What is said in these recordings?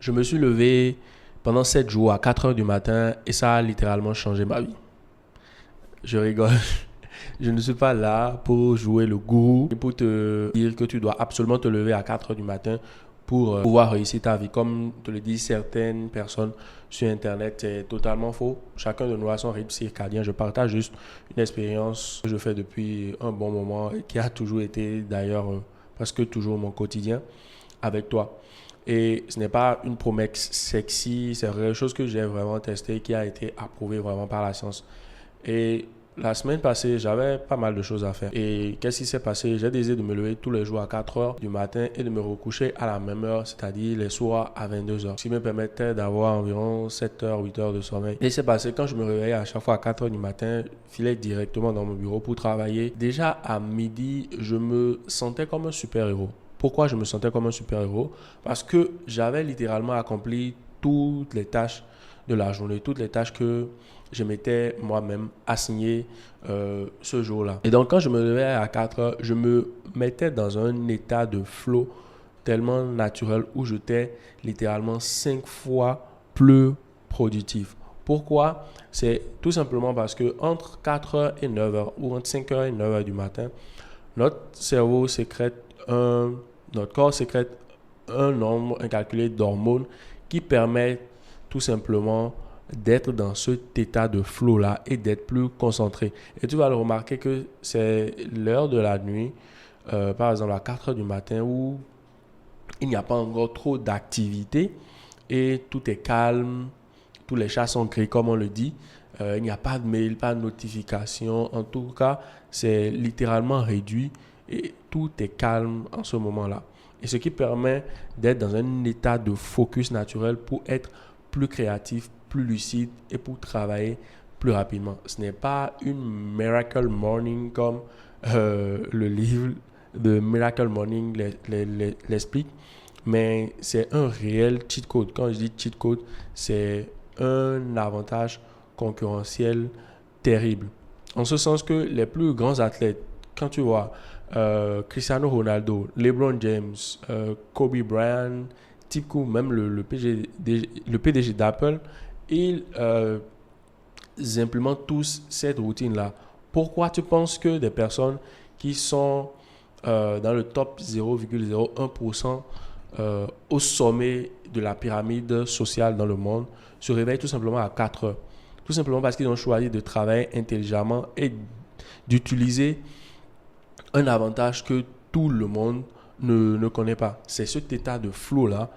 Je me suis levé pendant 7 jours à 4 heures du matin et ça a littéralement changé ma vie. Je rigole. Je ne suis pas là pour jouer le gourou et pour te dire que tu dois absolument te lever à 4 heures du matin pour pouvoir réussir ta vie. Comme te le disent certaines personnes sur Internet, c'est totalement faux. Chacun de nous a son rythme circadien. Je partage juste une expérience que je fais depuis un bon moment et qui a toujours été d'ailleurs presque toujours mon quotidien avec toi. Et ce n'est pas une promesse sexy, c'est quelque chose que j'ai vraiment testé, qui a été approuvé vraiment par la science. Et la semaine passée, j'avais pas mal de choses à faire. Et qu'est-ce qui s'est passé? J'ai décidé de me lever tous les jours à 4 heures du matin et de me recoucher à la même heure, c'est-à-dire les soirs à 22 heures. Ce qui me permettait d'avoir environ 7 heures, 8 heures de sommeil. Et c'est passé quand je me réveillais à chaque fois à 4 heures du matin, je filais directement dans mon bureau pour travailler. Déjà à midi, je me sentais comme un super-héros. Pourquoi je me sentais comme un super-héros? Parce que j'avais littéralement accompli toutes les tâches de la journée, toutes les tâches que je m'étais moi-même assigné ce jour-là. Et donc, quand je me levais à 4 heures, je me mettais dans un état de flow tellement naturel où j'étais littéralement 5 fois plus productif. Pourquoi? C'est tout simplement parce que entre 4 heures et 9 heures ou entre 5 heures et 9 heures du matin, notre cerveau sécrète notre corps sécrète un nombre incalculé d'hormones qui permettent tout simplement d'être dans cet état de flow-là et d'être plus concentré. Et tu vas le remarquer que c'est l'heure de la nuit, par exemple à 4 heures du matin, où il n'y a pas encore trop d'activité et tout est calme, tous les chats sont gris comme on le dit. Il n'y a pas de mail, pas de notification. En tout cas, c'est littéralement réduit et tout est calme en ce moment-là. Et ce qui permet d'être dans un état de focus naturel pour être plus créatif, plus lucide et pour travailler plus rapidement. Ce n'est pas une Miracle Morning comme le livre de Miracle Morning l'explique, mais c'est un réel cheat code. Quand je dis cheat code, c'est un avantage concurrentiel terrible. En ce sens que les plus grands athlètes, quand tu vois Cristiano Ronaldo, LeBron James, Kobe Bryant, Tim Cook, même le PDG d'Apple, ils implémentent tous cette routine-là. Pourquoi tu penses que des personnes qui sont dans le top 0,01% au sommet de la pyramide sociale dans le monde se réveillent tout simplement à 4 heures? Tout simplement parce qu'ils ont choisi de travailler intelligemment et d'utiliser un avantage que tout le monde ne connaît pas. C'est cet état de flow-là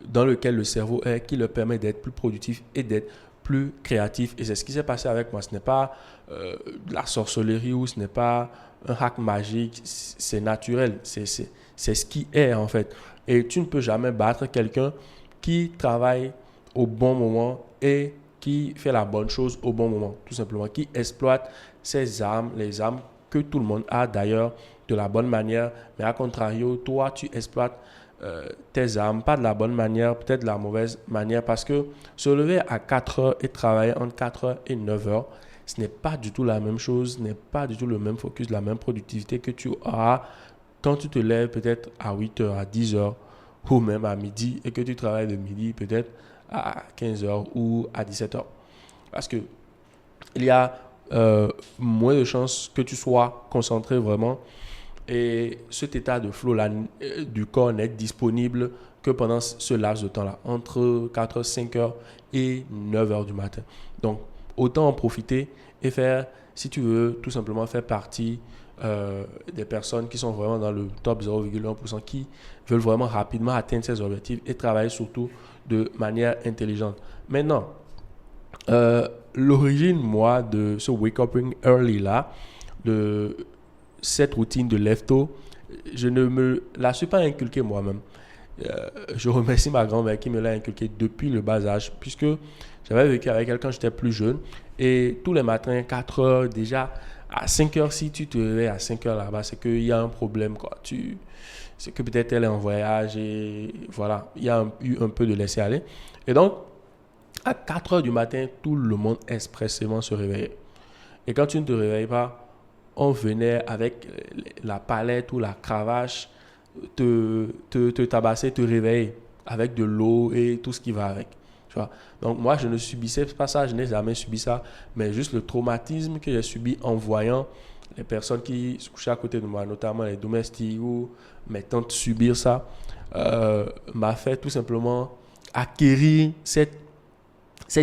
dans lequel le cerveau est qui leur permet d'être plus productif et d'être plus créatif. Et c'est ce qui s'est passé avec moi. Ce n'est pas de la sorcellerie ou ce n'est pas un hack magique. C'est naturel. C'est ce qui est en fait. Et tu ne peux jamais battre quelqu'un qui travaille au bon moment et qui fait la bonne chose au bon moment. Tout simplement. Qui exploite ses armes, les armes que tout le monde a d'ailleurs de la bonne manière, mais à contrario, toi, tu exploites tes armes, pas de la bonne manière, peut-être de la mauvaise manière, parce que se lever à 4 heures et travailler entre 4 heures et 9 heures, ce n'est pas du tout la même chose, ce n'est pas du tout le même focus, la même productivité que tu auras quand tu te lèves peut-être à 8 heures, à 10 heures, ou même à midi, et que tu travailles de midi peut-être à 15 heures ou à 17 heures. Parce que il y a moins de chances que tu sois concentré vraiment et cet état de flow là, du corps n'est disponible que pendant ce laps de temps là, entre 4 heures, 5 heures et 9 heures du matin. Donc autant en profiter et faire, si tu veux, tout simplement faire partie des personnes qui sont vraiment dans le top 0,1%, qui veulent vraiment rapidement atteindre ces objectifs et travailler surtout de manière intelligente. Maintenant, l'origine, moi, de ce wake up early là, de cette routine de lève tôt, je ne me la suis pas inculquée moi-même. Je remercie ma grand-mère qui me l'a inculquée depuis le bas âge, puisque j'avais vécu avec elle quand j'étais plus jeune. Et tous les matins, 4 heures, déjà, à 5 heures, si tu te réveilles à 5 heures là-bas, c'est qu'il y a un problème, quoi. C'est que peut-être elle est en voyage et voilà, il y a eu un peu de laisser aller. Et donc, à 4 heures du matin, tout le monde expressément se réveillait. Et quand tu ne te réveilles pas, on venait avec la palette ou la cravache te tabasser, te réveiller. avec de l'eau et tout ce qui va avec. Tu vois? Donc moi, je ne subissais pas ça, je n'ai jamais subi ça, mais juste le traumatisme que j'ai subi en voyant les personnes qui se couchaient à côté de moi, notamment les domestiques ou mes tantes subir ça, m'a fait tout simplement acquérir cette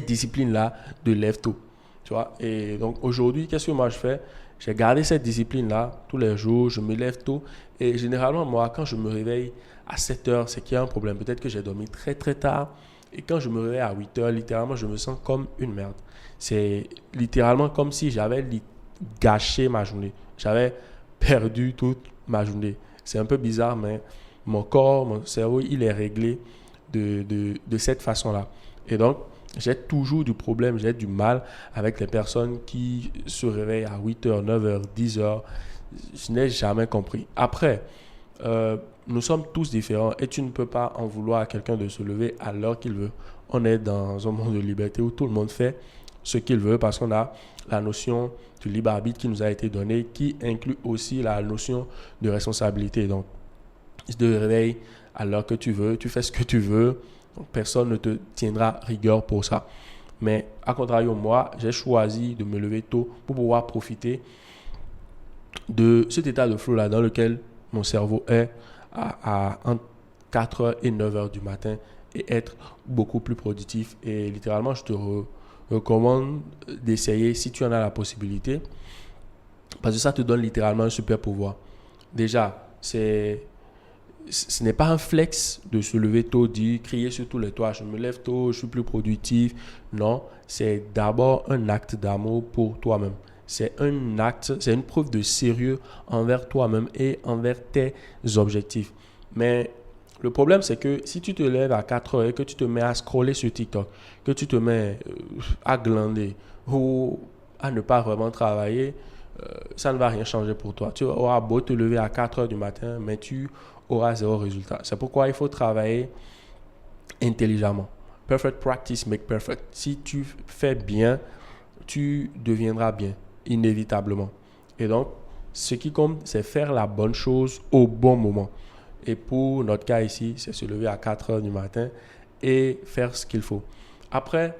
discipline-là de lève-tôt. Tu vois? Et donc aujourd'hui, qu'est-ce que moi je fais? J'ai gardé cette discipline-là tous les jours, je me lève tôt. Et généralement, moi, quand je me réveille à 7 heures, c'est qu'il y a un problème. Peut-être que j'ai dormi très très tard. Et quand je me réveille à 8 heures, littéralement, je me sens comme une merde. C'est littéralement comme si j'avais gâché ma journée. J'avais perdu toute ma journée. C'est un peu bizarre, mais mon corps, mon cerveau, il est réglé de cette façon-là. Et donc, j'ai toujours du problème, j'ai du mal avec les personnes qui se réveillent à 8 heures, 9 heures, 10 heures. Je n'ai jamais compris. Après, nous sommes tous différents et tu ne peux pas en vouloir à quelqu'un de se lever à l'heure qu'il veut. On est dans un monde de liberté où tout le monde fait ce qu'il veut parce qu'on a la notion du libre arbitre qui nous a été donnée, qui inclut aussi la notion de responsabilité. Donc, tu te réveilles à l'heure que tu veux, tu fais ce que tu veux. Donc, personne ne te tiendra rigueur pour ça. Mais à contrario, moi, j'ai choisi de me lever tôt pour pouvoir profiter de cet état de flow là dans lequel mon cerveau est entre 4h et 9h du matin et être beaucoup plus productif. Et littéralement, je te recommande d'essayer si tu en as la possibilité parce que ça te donne littéralement un super pouvoir. Déjà, ce n'est pas un flex de se lever tôt, dire, crier sur tous les toits, je me lève tôt, je suis plus productif. Non, c'est d'abord un acte d'amour pour toi-même. C'est un acte, c'est une preuve de sérieux envers toi-même et envers tes objectifs. Mais le problème, c'est que si tu te lèves à 4 heures et que tu te mets à scroller sur TikTok, que tu te mets à glander ou à ne pas vraiment travailler, ça ne va rien changer pour toi. Tu auras beau te lever à 4 heures du matin, mais tu auras zéro résultat. C'est pourquoi il faut travailler intelligemment. Perfect practice make perfect. Si tu fais bien, tu deviendras bien, inévitablement. Et donc, ce qui compte, c'est faire la bonne chose au bon moment. Et pour notre cas ici, c'est se lever à 4 heures du matin et faire ce qu'il faut. Après,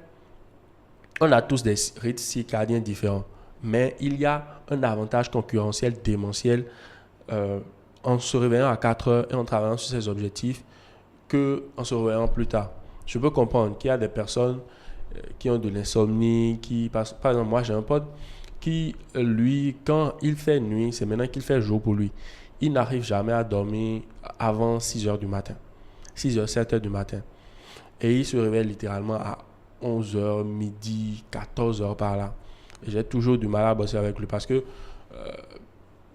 on a tous des rythmes circadiens différents. Mais il y a un avantage concurrentiel démentiel en se réveillant à 4 heures et en travaillant sur ses objectifs qu'en se réveillant plus tard. Je peux comprendre qu'il y a des personnes qui ont de l'insomnie, par exemple, moi j'ai un pote qui, lui, quand il fait nuit, c'est maintenant qu'il fait jour pour lui. Il n'arrive jamais à dormir avant 6 heures du matin. 6 heures, 7 heures du matin. Et il se réveille littéralement à 11 heures, midi, 14 heures par là. Et j'ai toujours du mal à bosser avec lui parce que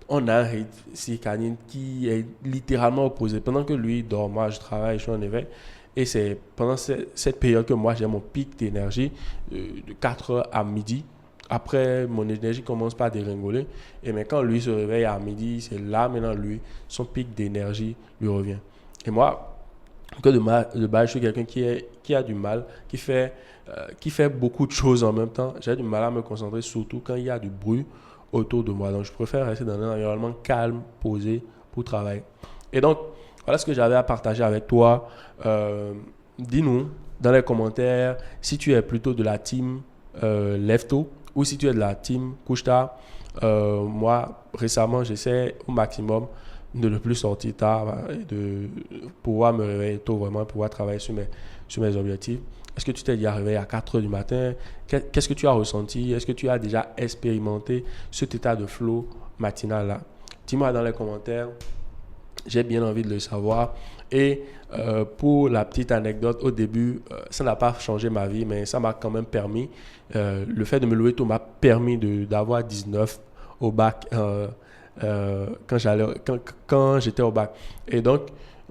on a un rythme circadien qui est littéralement opposé. Pendant que lui dort, moi je travaille, je suis en éveil. Et c'est pendant cette période que moi j'ai mon pic d'énergie de 4 heures à midi. Après, mon énergie commence par dégringoler. Et mais quand lui se réveille à midi, c'est là maintenant lui, son pic d'énergie lui revient. Et moi, de base, je suis quelqu'un qui a du mal, qui fait beaucoup de choses en même temps. J'ai du mal à me concentrer, surtout quand il y a du bruit autour de moi. Donc, je préfère rester dans un environnement calme, posé pour travailler. Et donc, voilà ce que j'avais à partager avec toi. Dis-nous dans les commentaires si tu es plutôt de la team lève-tôt ou si tu es de la team couche-tard. Moi, récemment, j'essaie au maximum de ne plus sortir tard et de pouvoir me réveiller tôt, vraiment pouvoir travailler sur mes objectifs. Est-ce que tu t'es déjà réveillé à 4 heures du matin? Qu'est-ce que tu as ressenti? Est-ce que tu as déjà expérimenté cet état de flow matinal-là? Dis-moi dans les commentaires. J'ai bien envie de le savoir. Et pour la petite anecdote, au début, ça n'a pas changé ma vie, mais ça m'a quand même permis. Le fait de me lever tôt m'a permis d'avoir 19 au bac quand j'étais au bac. Et donc,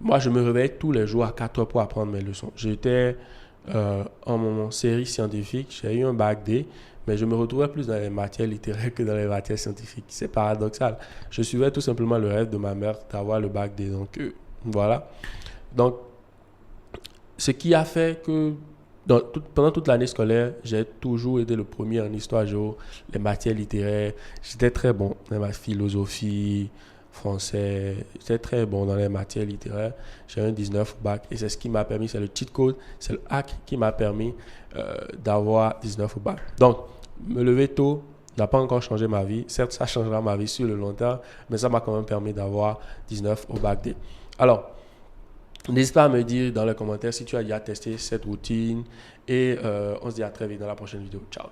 moi, je me réveille tous les jours à 4 heures pour apprendre mes leçons. J'étais en série scientifique, j'ai eu un bac D, mais je me retrouvais plus dans les matières littéraires que dans les matières scientifiques. C'est paradoxal. Je suivais tout simplement le rêve de ma mère d'avoir le bac D. Donc, voilà. Donc, ce qui a fait que pendant toute l'année scolaire, j'ai toujours été le premier en histoire géo, les matières littéraires. J'étais très bon dans ma philosophie, français. J'étais très bon dans les matières littéraires. J'ai un 19 au bac et c'est ce qui m'a permis, c'est le cheat code, c'est le hack qui m'a permis d'avoir 19 au bac. Donc, me lever tôt n'a pas encore changé ma vie. Certes, ça changera ma vie sur le long terme, mais ça m'a quand même permis d'avoir 19 au bac D. Alors, n'hésite pas à me dire dans les commentaires si tu as déjà testé cette routine et on se dit à très vite dans la prochaine vidéo. Ciao.